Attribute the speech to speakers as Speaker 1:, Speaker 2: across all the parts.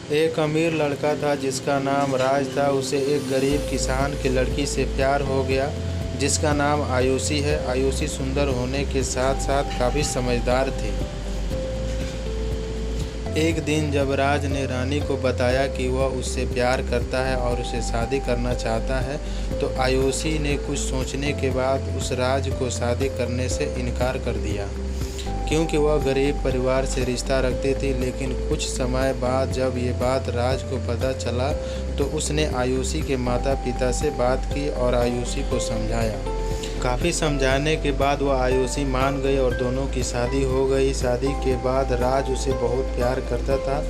Speaker 1: एक अमीर लड़का था जिसका नाम राज था। उसे एक गरीब किसान की लड़की से प्यार हो गया जिसका नाम आयुषी है। आयुषी सुंदर होने के साथ साथ काफ़ी समझदार थी। एक दिन जब राज ने रानी को बताया कि वह उससे प्यार करता है और उसे शादी करना चाहता है, तो आयुषी ने कुछ सोचने के बाद उस राज को शादी करने से इनकार कर दिया, क्योंकि वह गरीब परिवार से रिश्ता रखती थी। लेकिन कुछ समय बाद जब ये बात राज को पता चला, तो उसने आयुषी के माता पिता से बात की और आयुषी को समझाया। काफ़ी समझाने के बाद वह आयुषी मान गई और दोनों की शादी हो गई। शादी के बाद राज उसे बहुत प्यार करता था।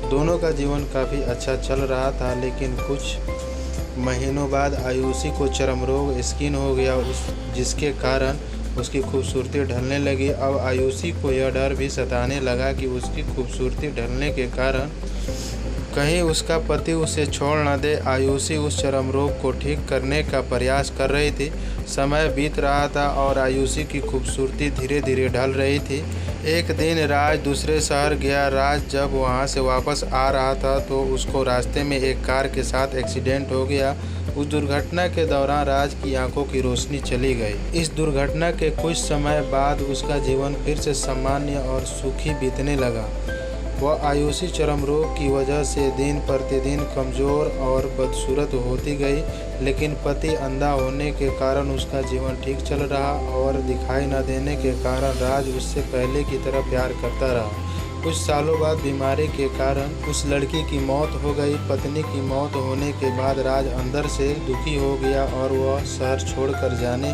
Speaker 1: दोनों का जीवन काफ़ी अच्छा चल रहा था। लेकिन कुछ महीनों बाद आयुषी को चर्म रोग स्किन हो गया, जिसके कारण उसकी खूबसूरती ढलने लगी। अब आयुषी को यह डर भी सताने लगा कि उसकी खूबसूरती ढलने के कारण कहीं उसका पति उसे छोड़ न दे। आयुषी उस चर्म रोग को ठीक करने का प्रयास कर रही थी। समय बीत रहा था और आयुषी की खूबसूरती धीरे धीरे ढल रही थी। एक दिन राज दूसरे शहर गया। राज जब वहां से वापस आ रहा था तो उसको रास्ते में एक कार के साथ एक्सीडेंट हो गया। उस दुर्घटना के दौरान राज की आंखों की रोशनी चली गई। इस दुर्घटना के कुछ समय बाद उसका जीवन फिर से सामान्य और सुखी बीतने लगा। वह आयुषी चर्म रोग की वजह से दिन प्रतिदिन कमज़ोर और बदसूरत होती गई, लेकिन पति अंधा होने के कारण उसका जीवन ठीक चल रहा और दिखाई न देने के कारण राज उससे पहले की तरह प्यार करता रहा। कुछ सालों बाद बीमारी के कारण उस लड़की की मौत हो गई। पत्नी की मौत होने के बाद राज अंदर से दुखी हो गया और वह शहर छोड़कर जाने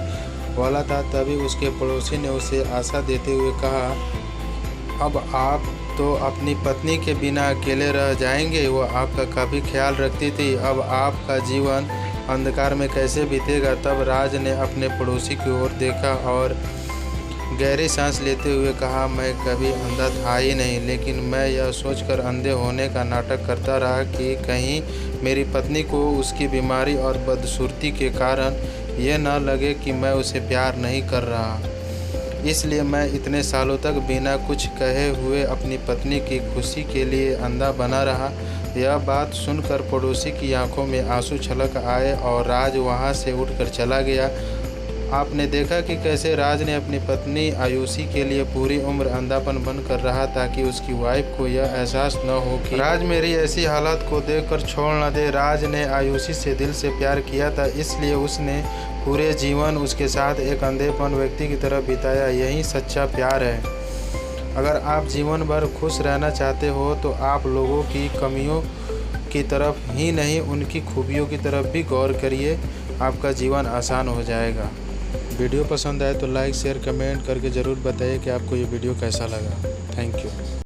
Speaker 1: वाला था। तभी उसके पड़ोसी ने उसे आशा देते हुए कहा, अब आप तो अपनी पत्नी के बिना अकेले रह जाएंगे। वह आपका काफ़ी ख्याल रखती थी। अब आपका जीवन अंधकार में कैसे बीतेगा। तब राज ने अपने पड़ोसी की ओर देखा और गहरी सांस लेते हुए कहा, मैं कभी अंधा था ही नहीं, लेकिन मैं यह सोचकर अंधे होने का नाटक करता रहा कि कहीं मेरी पत्नी को उसकी बीमारी और बदसूरती के कारण यह न लगे कि मैं उसे प्यार नहीं कर रहा। इसलिए मैं इतने सालों तक बिना कुछ कहे हुए अपनी पत्नी की खुशी के लिए अंधा बना रहा। यह बात सुनकर पड़ोसी की आंखों में आंसू छलक आए और राज वहां से उठकर चला गया। आपने देखा कि कैसे राज ने अपनी पत्नी आयुषी के लिए पूरी उम्र अंधापन बन कर रहा ताकि उसकी वाइफ को यह एहसास न हो कि राज मेरी ऐसी हालत को देखकर छोड़ न दे। राज ने आयुषी से दिल से प्यार किया था, इसलिए उसने पूरे जीवन उसके साथ एक अंधेपन व्यक्ति की तरह बिताया। यही सच्चा प्यार है। अगर आप जीवन भर खुश रहना चाहते हो तो आप लोगों की कमियों की तरफ ही नहीं, उनकी खूबियों की तरफ भी गौर करिए। आपका जीवन आसान हो जाएगा। वीडियो पसंद आए तो लाइक शेयर कमेंट करके ज़रूर बताइए कि आपको ये वीडियो कैसा लगा। Thank you.